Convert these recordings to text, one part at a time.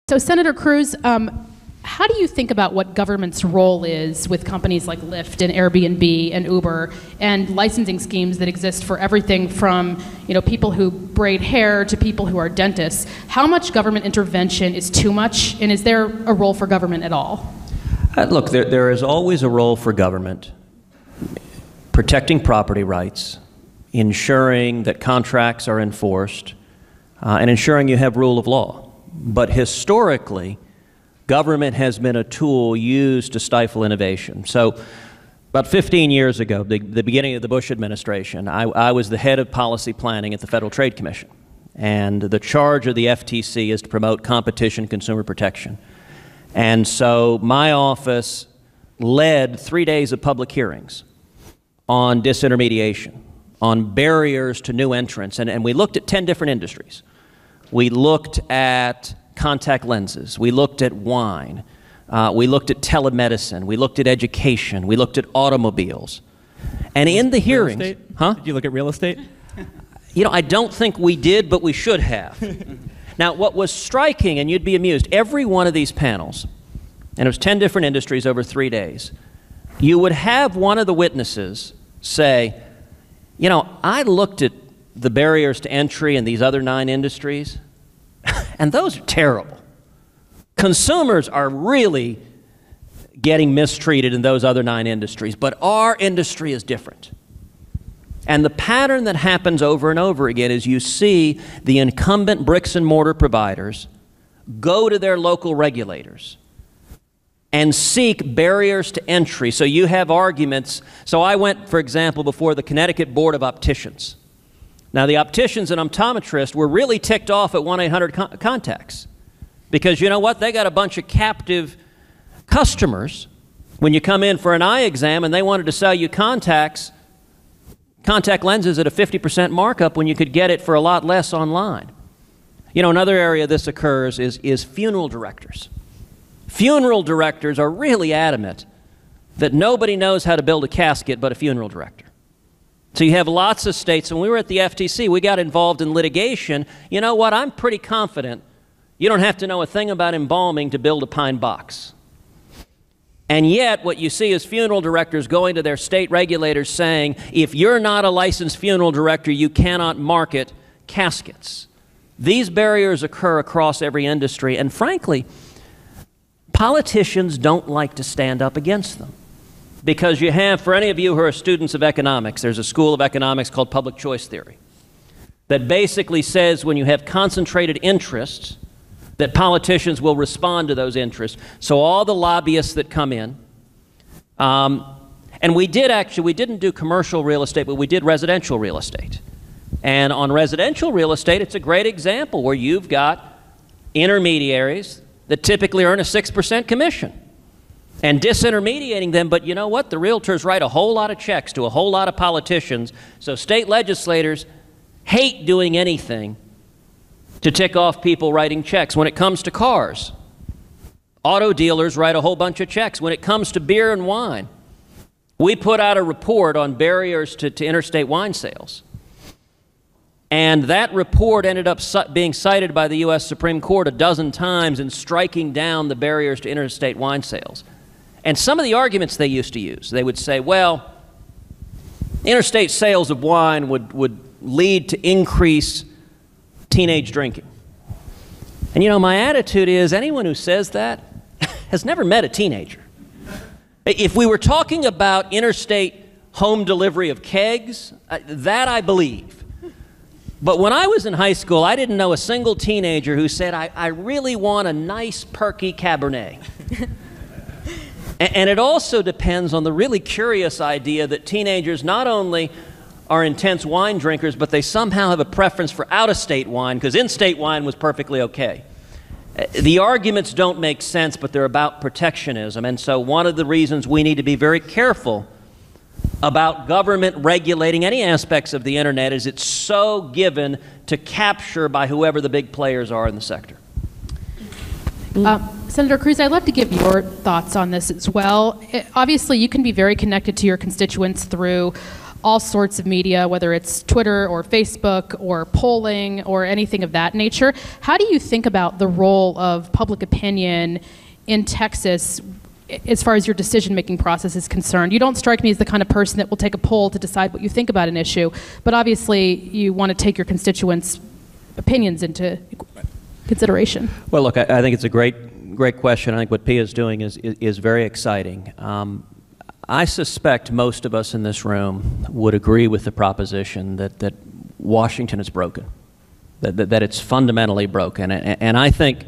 So, Senator Cruz, how do you think about what government's role is with companies like Lyft and Airbnb and Uber and licensing schemes that exist for everything from, people who braid hair to people who are dentists? How much government intervention is too much, and is there a role for government at all? Look, there is always a role for government protecting property rights, ensuring that contracts are enforced, and ensuring you have rule of law. But historically, government has been a tool used to stifle innovation. So about 15 years ago, the beginning of the Bush administration, I was the head of policy planning at the Federal Trade Commission. And the charge of the FTC is to promote competition and consumer protection. And so my office led 3 days of public hearings on disintermediation, on barriers to new entrants. And we looked at 10 different industries. We looked at contact lenses. We looked at wine. We looked at telemedicine. We looked at education. We looked at automobiles. And in the hearings... Real estate? Huh? Did you look at real estate? I don't think we did, but we should have. Now, what was striking, and you'd be amused, every one of these panels, and it was 10 different industries over 3 days, you would have one of the witnesses say, I looked at the barriers to entry in these other 9 industries, and those are terrible. Consumers are really getting mistreated in those other 9 industries, but our industry is different. And the pattern that happens over and over again is you see the incumbent bricks and mortar providers go to their local regulators and seek barriers to entry. So you have arguments. So I went, for example, before the Connecticut Board of Opticians. Now, the opticians and optometrists were really ticked off at 1-800 contacts because you know what? They got a bunch of captive customers when you come in for an eye exam and they wanted to sell you contact lenses at a 50% markup when you could get it for a lot less online. Another area this occurs is funeral directors. Funeral directors are really adamant that nobody knows how to build a casket but a funeral director. So you have lots of states, and when we were at the FTC, we got involved in litigation. You know what? I'm pretty confident you don't have to know a thing about embalming to build a pine box. And yet, what you see is funeral directors going to their state regulators saying, if you're not a licensed funeral director, you cannot market caskets. These barriers occur across every industry, and frankly, politicians don't like to stand up against them. Because you have, for any of you who are students of economics, there's a school of economics called public choice theory that basically says when you have concentrated interests, that politicians will respond to those interests. So all the lobbyists that come in, and we didn't do commercial real estate, but we did residential real estate. And on residential real estate, it's a great example where you've got intermediaries that typically earn a 6% commission. And disintermediating them, but you know what? The realtors write a whole lot of checks to a whole lot of politicians, so state legislators hate doing anything to tick off people writing checks. When it comes to cars, auto dealers write a whole bunch of checks. When it comes to beer and wine, we put out a report on barriers to interstate wine sales. And that report ended up being cited by the U.S. Supreme Court a dozen times in striking down the barriers to interstate wine sales. And some of the arguments they used to use, they would say, well, interstate sales of wine would lead to increased teenage drinking. And my attitude is anyone who says that has never met a teenager. If we were talking about interstate home delivery of kegs, that I believe. But when I was in high school, I didn't know a single teenager who said, I really want a nice, perky Cabernet. And it also depends on the really curious idea that teenagers not only are intense wine drinkers, but they somehow have a preference for out-of-state wine, because in-state wine was perfectly okay. The arguments don't make sense, but they're about protectionism. And so one of the reasons we need to be very careful about government regulating any aspects of the internet is it's so given to capture by whoever the big players are in the sector. Senator Cruz, I'd love to give your thoughts on this as well. Obviously, you can be very connected to your constituents through all sorts of media, whether it's Twitter or Facebook or polling or anything of that nature. How do you think about the role of public opinion in Texas as far as your decision-making process is concerned? You don't strike me as the kind of person that will take a poll to decide what you think about an issue, but obviously you want to take your constituents' opinions into consideration. Well, look, I think it's a great question. I think what Pia is doing is very exciting. I suspect most of us in this room would agree with the proposition that Washington is broken, that it's fundamentally broken. And I think,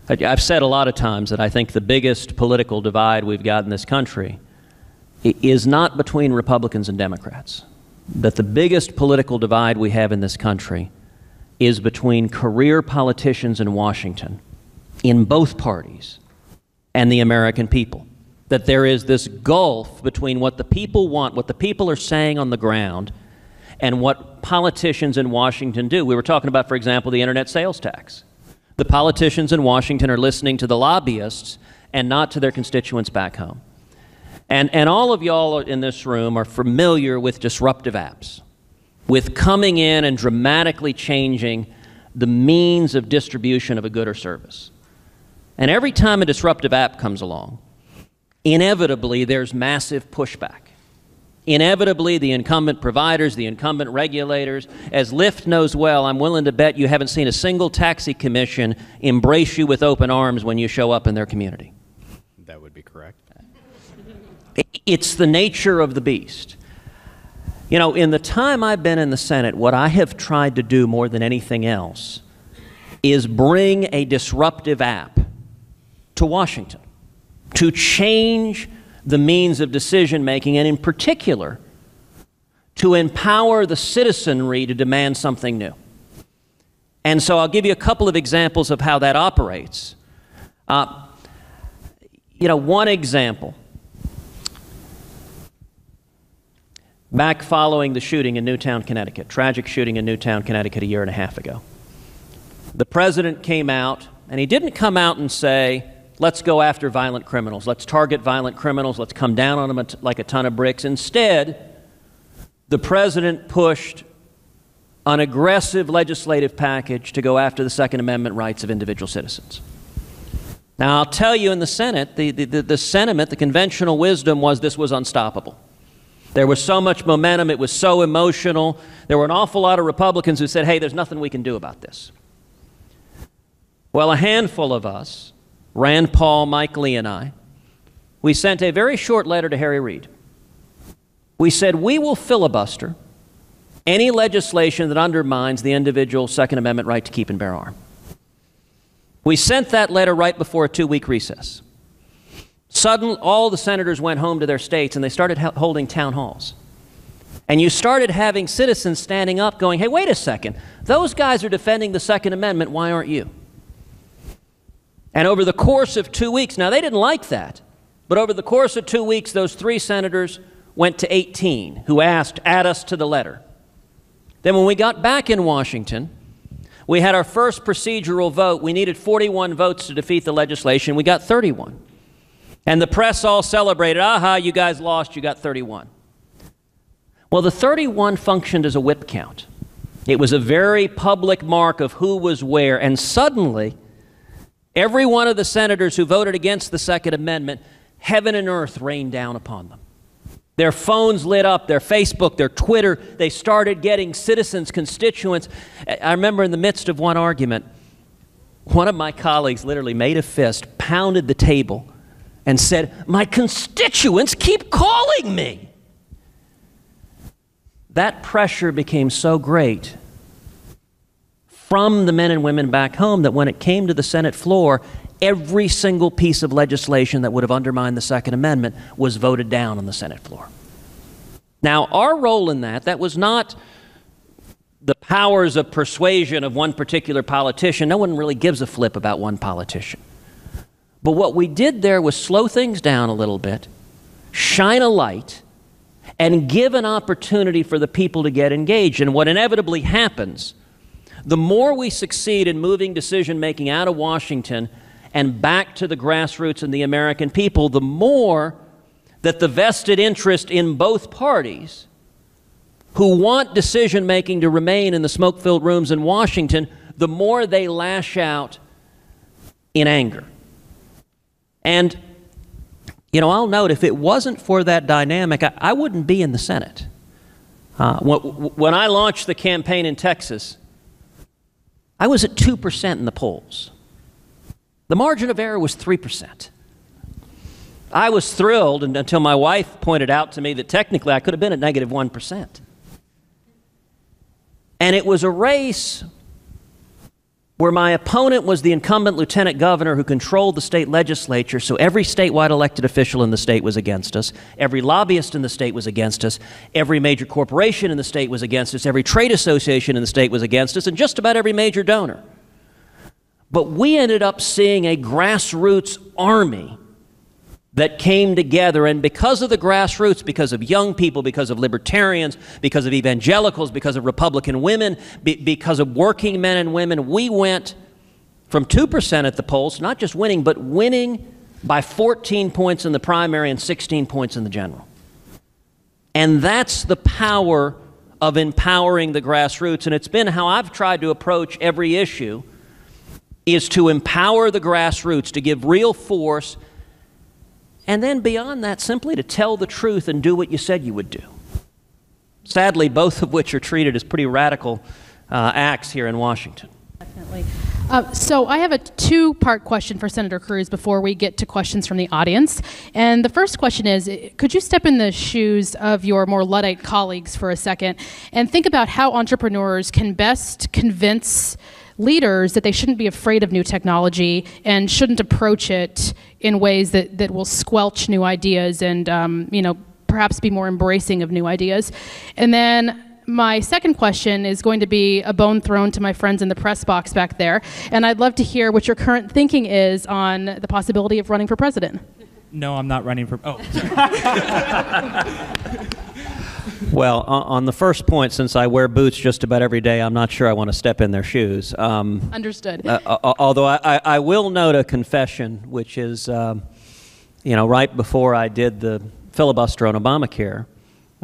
I've said a lot of times that I think the biggest political divide we've got in this country is not between Republicans and Democrats. That the biggest political divide we have in this country is between career politicians in Washington, in both parties, and the American people. That there is this gulf between what the people want, what the people are saying on the ground, and what politicians in Washington do. We were talking about, for example, the internet sales tax. The politicians in Washington are listening to the lobbyists and not to their constituents back home. And all of y'all in this room are familiar with disruptive apps, with coming in and dramatically changing the means of distribution of a good or service. And every time a disruptive app comes along, inevitably there's massive pushback. Inevitably, the incumbent providers, the incumbent regulators, as Lyft knows well, I'm willing to bet you haven't seen a single taxi commission embrace you with open arms when you show up in their community. That would be correct. It's the nature of the beast. You know, in the time I've been in the Senate, what I have tried to do more than anything else is bring a disruptive app to Washington to change the means of decision-making, and in particular, to empower the citizenry to demand something new. And so I'll give you a couple of examples of how that operates. One example, back following the shooting in Newtown, Connecticut, tragic shooting in Newtown, Connecticut a year and a half ago. The president came out, and he didn't come out and say, let's go after violent criminals. Let's target violent criminals. Let's come down on them like a ton of bricks. Instead, the president pushed an aggressive legislative package to go after the Second Amendment rights of individual citizens. Now, I'll tell you, in the Senate, the sentiment, the conventional wisdom was this was unstoppable. There was so much momentum. It was so emotional. There were an awful lot of Republicans who said, hey, there's nothing we can do about this. Well, a handful of us, Rand Paul, Mike Lee, and I, we sent a very short letter to Harry Reid. We said, we will filibuster any legislation that undermines the individual Second Amendment right to keep and bear arms. We sent that letter right before a 2-week recess. Suddenly, all the senators went home to their states and they started holding town halls. And you started having citizens standing up going, hey, wait a second, those guys are defending the Second Amendment, why aren't you? And over the course of 2 weeks, now they didn't like that, but over the course of 2 weeks, those 3 senators went to 18 who asked, add us to the letter. Then when we got back in Washington, we had our first procedural vote. We needed 41 votes to defeat the legislation. We got 31. And the press all celebrated, aha, you guys lost, you got 31. Well, the 31 functioned as a whip count. It was a very public mark of who was where, and suddenly, every one of the senators who voted against the Second Amendment, heaven and earth rained down upon them. Their phones lit up, their Facebook, their Twitter, they started getting citizens, constituents. I remember in the midst of one argument, one of my colleagues literally made a fist, pounded the table, and said, my constituents keep calling me. That pressure became so great from the men and women back home that when it came to the Senate floor, every single piece of legislation that would have undermined the Second Amendment was voted down on the Senate floor. Now, our role in that was not the powers of persuasion of one particular politician. No one really gives a flip about one politician. But what we did there was slow things down a little bit, shine a light, and give an opportunity for the people to get engaged. And what inevitably happens, the more we succeed in moving decision-making out of Washington and back to the grassroots and the American people, the more that the vested interest in both parties who want decision-making to remain in the smoke-filled rooms in Washington, the more they lash out in anger. And, you know, I'll note, if it wasn't for that dynamic, I wouldn't be in the Senate. When I launched the campaign in Texas, I was at 2% in the polls. The margin of error was 3%. I was thrilled until my wife pointed out to me that technically I could have been at negative 1%. And it was a race where my opponent was the incumbent lieutenant governor who controlled the state legislature, so every statewide elected official in the state was against us, every lobbyist in the state was against us, every major corporation in the state was against us, every trade association in the state was against us, and just about every major donor. But we ended up seeing a grassroots army that came together, and because of the grassroots, because of young people, because of libertarians, because of evangelicals, because of Republican women, because of working men and women, we went from 2% at the polls, not just winning, but winning by 14 points in the primary and 16 points in the general. And that's the power of empowering the grassroots, and it's been how I've tried to approach every issue, is to empower the grassroots, to give real force. And then beyond that, simply to tell the truth and do what you said you would do. Sadly, both of which are treated as pretty radical acts here in Washington. Definitely. So I have a two-part question for Senator Cruz before we get to questions from the audience. And the first question is, could you step in the shoes of your more Luddite colleagues for a second and think about how entrepreneurs can best convince leaders that they shouldn't be afraid of new technology and shouldn't approach it in ways that will squelch new ideas and perhaps be more embracing of new ideas. And then my second question is going to be a bone thrown to my friends in the press box back there, and I'd love to hear what your current thinking is on the possibility of running for president. No, I'm not running for... Oh, sorry. Well, on the first point, since I wear boots just about every day, I'm not sure I want to step in their shoes. Understood. Although I will note a confession, which is, right before I did the filibuster on Obamacare,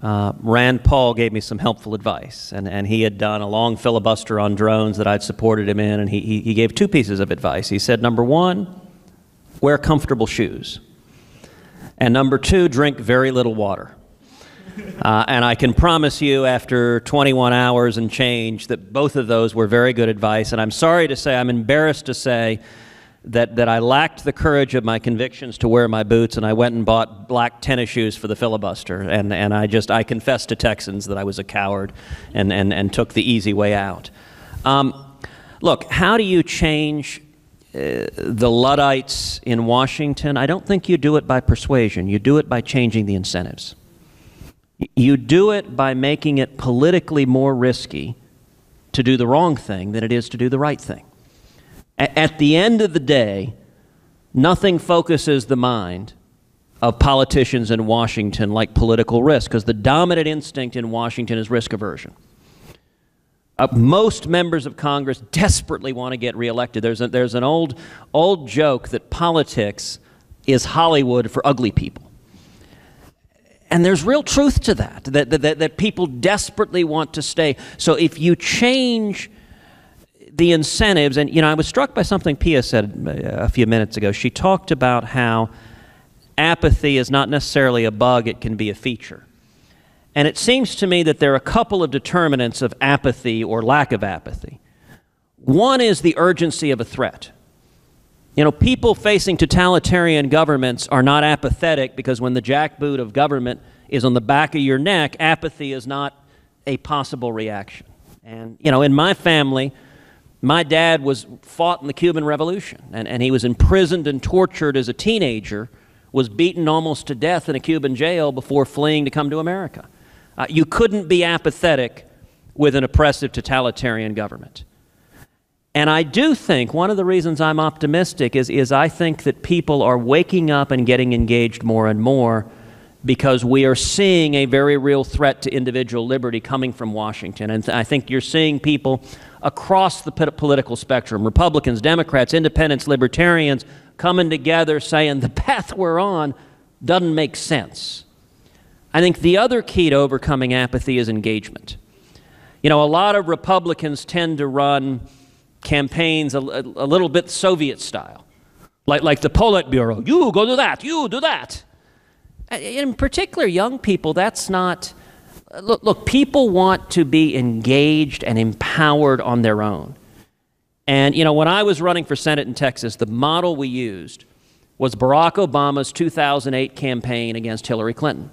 Rand Paul gave me some helpful advice, and he had done a long filibuster on drones that I'd supported him in, and he gave two pieces of advice. He said, number one, wear comfortable shoes, and number two, drink very little water. And I can promise you, after 21 hours and change, that both of those were very good advice. And I'm sorry to say, I'm embarrassed to say, that I lacked the courage of my convictions to wear my boots, and I went and bought black tennis shoes for the filibuster. And I confessed to Texans that I was a coward and took the easy way out. Look, how do you change the Luddites in Washington? I don't think you do it by persuasion. You do it by changing the incentives. You do it by making it politically more risky to do the wrong thing than it is to do the right thing. At the end of the day, nothing focuses the mind of politicians in Washington like political risk, because the dominant instinct in Washington is risk aversion. Most members of Congress desperately want to get reelected. There's an old joke that politics is Hollywood for ugly people. And there's real truth to that people desperately want to stay. So if you change the incentives, and I was struck by something Pia said a few minutes ago. She talked about how apathy is not necessarily a bug, it can be a feature. And it seems to me that there are a couple of determinants of apathy or lack of apathy. One is the urgency of a threat. People facing totalitarian governments are not apathetic because when the jackboot of government is on the back of your neck, apathy is not a possible reaction. And, in my family, my dad fought in the Cuban Revolution, and he was imprisoned and tortured as a teenager, was beaten almost to death in a Cuban jail before fleeing to come to America. You couldn't be apathetic with an oppressive totalitarian government. And I do think one of the reasons I'm optimistic is I think that people are waking up and getting engaged more and more because we are seeing a very real threat to individual liberty coming from Washington. And I think you're seeing people across the political spectrum, Republicans, Democrats, Independents, Libertarians, coming together saying the path we're on doesn't make sense. I think the other key to overcoming apathy is engagement. You know, a lot of Republicans tend to run campaigns a little bit Soviet style, like the Politburo. You go do that, you do that. In particular, young people, that's not... Look, people want to be engaged and empowered on their own. And, you know, when I was running for Senate in Texas, the model we used was Barack Obama's 2008 campaign against Hillary Clinton.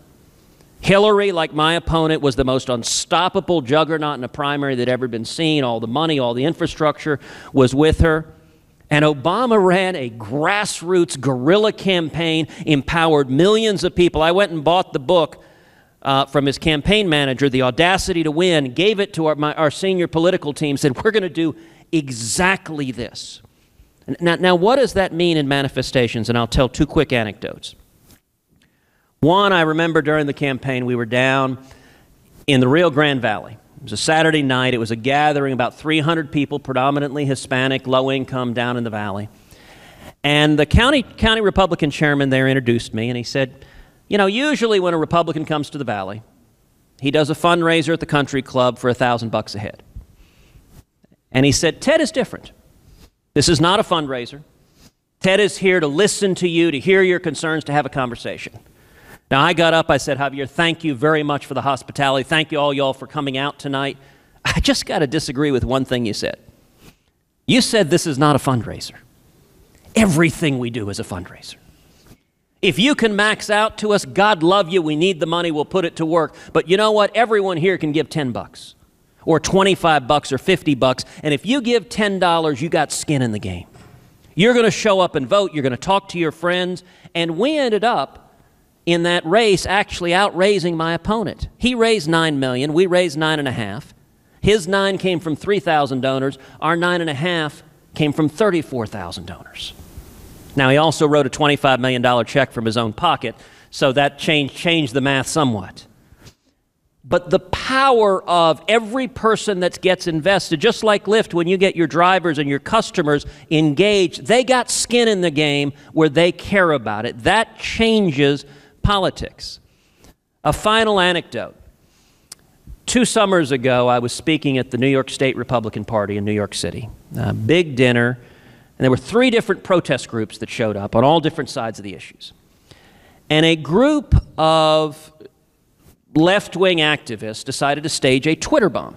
Hillary, like my opponent, was the most unstoppable juggernaut in a primary that had ever been seen. All the money, all the infrastructure was with her. And Obama ran a grassroots guerrilla campaign, empowered millions of people. I went and bought the book from his campaign manager, The Audacity to Win, gave it to our senior political team, said, we're going to do exactly this. Now, what does that mean in manifestations? And I'll tell two quick anecdotes. One, I remember during the campaign, we were down in the Rio Grande Valley. It was a Saturday night. It was a gathering, about 300 people, predominantly Hispanic, low income, down in the valley. And the county Republican chairman there introduced me, and he said, you know, usually when a Republican comes to the valley, he does a fundraiser at the country club for $1,000 a head. And he said, Ted is different. This is not a fundraiser. Ted is here to listen to you, to hear your concerns, to have a conversation. Now, I got up, I said, Javier, thank you very much for the hospitality. Thank you all y'all for coming out tonight. I just got to disagree with one thing you said. You said this is not a fundraiser. Everything we do is a fundraiser. If you can max out to us, God love you, we need the money, we'll put it to work. But you know what? Everyone here can give $10 or $25 or $50. And if you give $10, you got skin in the game. You're going to show up and vote. You're going to talk to your friends. And we ended up in that race actually outraising my opponent. He raised $9 million. We raised $9.5 million. His 9 came from 3,000 donors. Our 9.5 came from 34,000 donors. Now, he also wrote a $25 million check from his own pocket, so that changed the math somewhat. But the power of every person that gets invested, just like Lyft, when you get your drivers and your customers engaged, they got skin in the game where they care about it. That changes politics. A final anecdote. 2 summers ago, I was speaking at the New York State Republican Party in New York City. A big dinner. And there were 3 different protest groups that showed up on all different sides of the issues. And a group of left-wing activists decided to stage a Twitter bomb.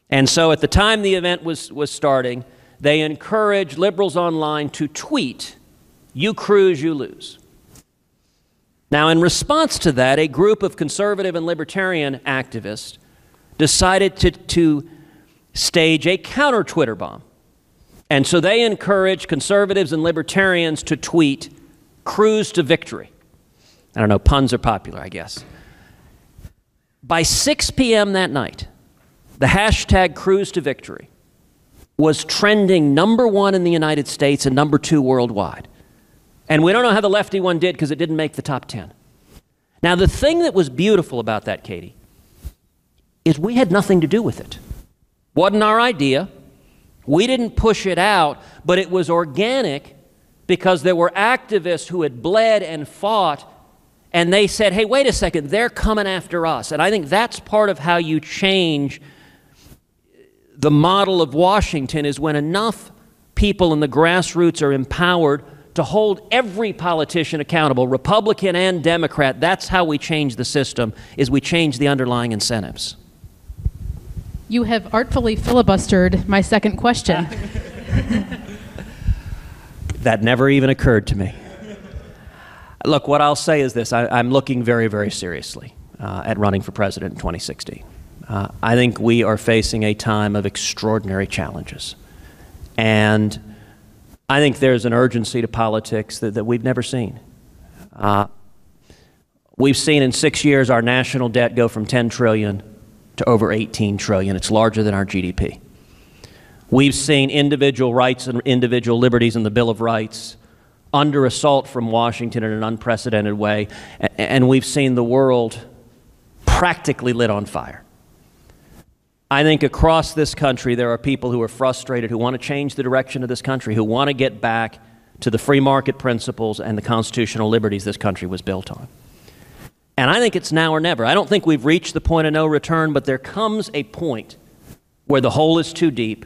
And so at the time the event was starting, they encouraged liberals online to tweet, "You Cruz, you lose." Now, in response to that, a group of conservative and libertarian activists decided to stage a counter-Twitter bomb. And so they encourage conservatives and libertarians to tweet, "Cruz to victory." I don't know, puns are popular, I guess. By 6 p.m. that night, the hashtag Cruz to victory was trending #1 in the United States and #2 worldwide. And we don't know how the lefty one did because it didn't make the top 10. Now, the thing that was beautiful about that, Katie, is we had nothing to do with it. Wasn't our idea. We didn't push it out, but it was organic because there were activists who had bled and fought, and they said, hey, wait a second, they're coming after us. And I think that's part of how you change the model of Washington, is when enough people in the grassroots are empowered to hold every politician accountable, Republican and Democrat. That's how we change the system, is we change the underlying incentives. You have artfully filibustered my second question. That never even occurred to me. Look, what I'll say is this. I'm looking very, very seriously at running for president in 2016. I think we are facing a time of extraordinary challenges. And I think there's an urgency to politics that we've never seen. We've seen in 6 years our national debt go from $10 trillion to over $18 trillion. It's larger than our GDP. We've seen individual rights and individual liberties in the Bill of Rights under assault from Washington in an unprecedented way, and we've seen the world practically lit on fire. I think across this country there are people who are frustrated, who want to change the direction of this country, who want to get back to the free market principles and the constitutional liberties this country was built on. And I think it's now or never. I don't think we've reached the point of no return, but there comes a point where the hole is too deep,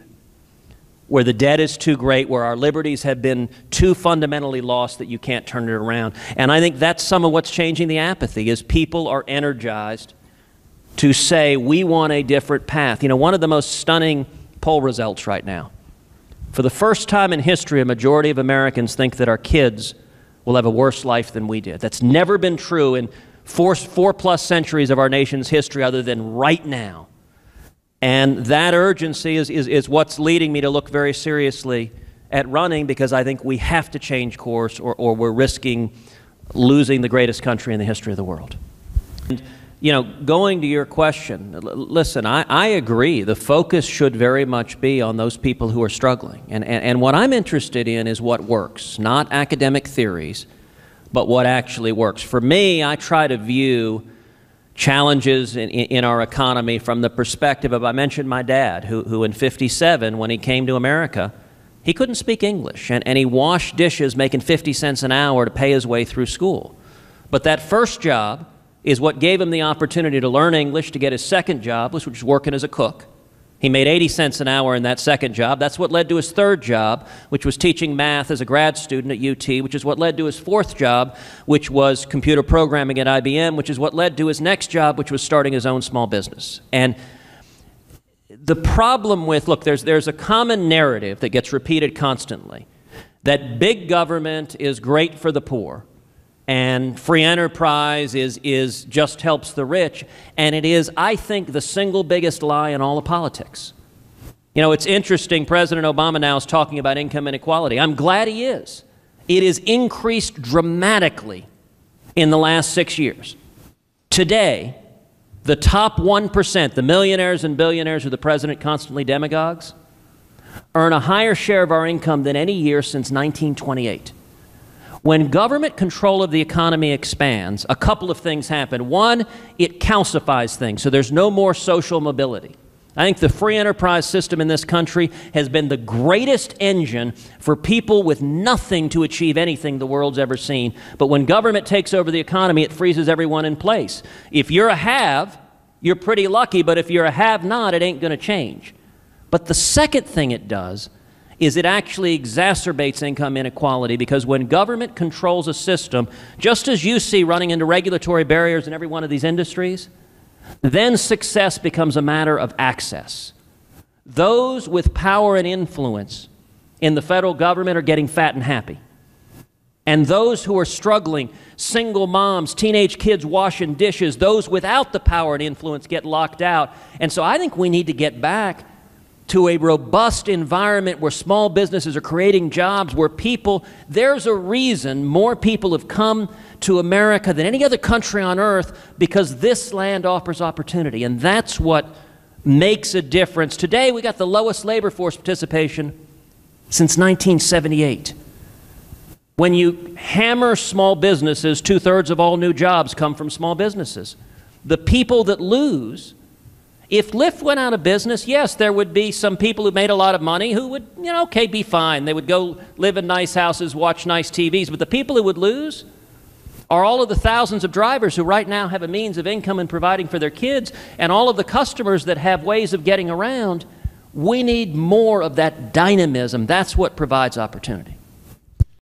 where the debt is too great, where our liberties have been too fundamentally lost that you can't turn it around. And I think that's some of what's changing the apathy, is people are energized to say, we want a different path. You know, one of the most stunning poll results right now, for the first time in history, a majority of Americans think that our kids will have a worse life than we did. That's never been true in four-plus centuries of our nation's history other than right now. And that urgency is what's leading me to look very seriously at running, because I think we have to change course, or we're risking losing the greatest country in the history of the world. And, you know, going to your question, listen, I agree. The focus should very much be on those people who are struggling. And what I'm interested in is what works, not academic theories, but what actually works. For me, I try to view challenges in our economy from the perspective of, I mentioned my dad, who in '57, when he came to America, he couldn't speak English, and he washed dishes making 50 cents an hour to pay his way through school. But that first job is what gave him the opportunity to learn English, to get his second job, which was working as a cook. He made 80 cents an hour in that second job. That's what led to his third job, which was teaching math as a grad student at UT, which is what led to his fourth job, which was computer programming at IBM, which is what led to his next job, which was starting his own small business. And the problem with, look, there's a common narrative that gets repeated constantly, that big government is great for the poor, and free enterprise is just helps the rich, and it is, I think, the single biggest lie in all of politics. You know, it's interesting, President Obama now is talking about income inequality. I'm glad he is. It has increased dramatically in the last 6 years. Today, the top 1%, the millionaires and billionaires who the president constantly demagogues, earn a higher share of our income than any year since 1928. When government control of the economy expands, a couple of things happen. One, it calcifies things, so there's no more social mobility. I think the free enterprise system in this country has been the greatest engine for people with nothing to achieve anything the world's ever seen. But when government takes over the economy, it freezes everyone in place. If you're a have, you're pretty lucky, but if you're a have-not, it ain't going to change. But the second thing it does is it actually exacerbates income inequality, because when government controls a system, just as you see running into regulatory barriers in every one of these industries, then success becomes a matter of access. Those with power and influence in the federal government are getting fat and happy. And those who are struggling, single moms, teenage kids washing dishes, those without the power and influence get locked out. And so I think we need to get back to a robust environment where small businesses are creating jobs, where people, there's a reason more people have come to America than any other country on earth, because this land offers opportunity. And that's what makes a difference. Today, we got the lowest labor force participation since 1978. When you hammer small businesses, 2/3 of all new jobs come from small businesses. The people that lose, if Lyft went out of business, yes, there would be some people who made a lot of money who would, you know, okay, be fine. They would go live in nice houses, watch nice TVs. But the people who would lose are all of the thousands of drivers who right now have a means of income and providing for their kids, and all of the customers that have ways of getting around. We need more of that dynamism. That's what provides opportunity.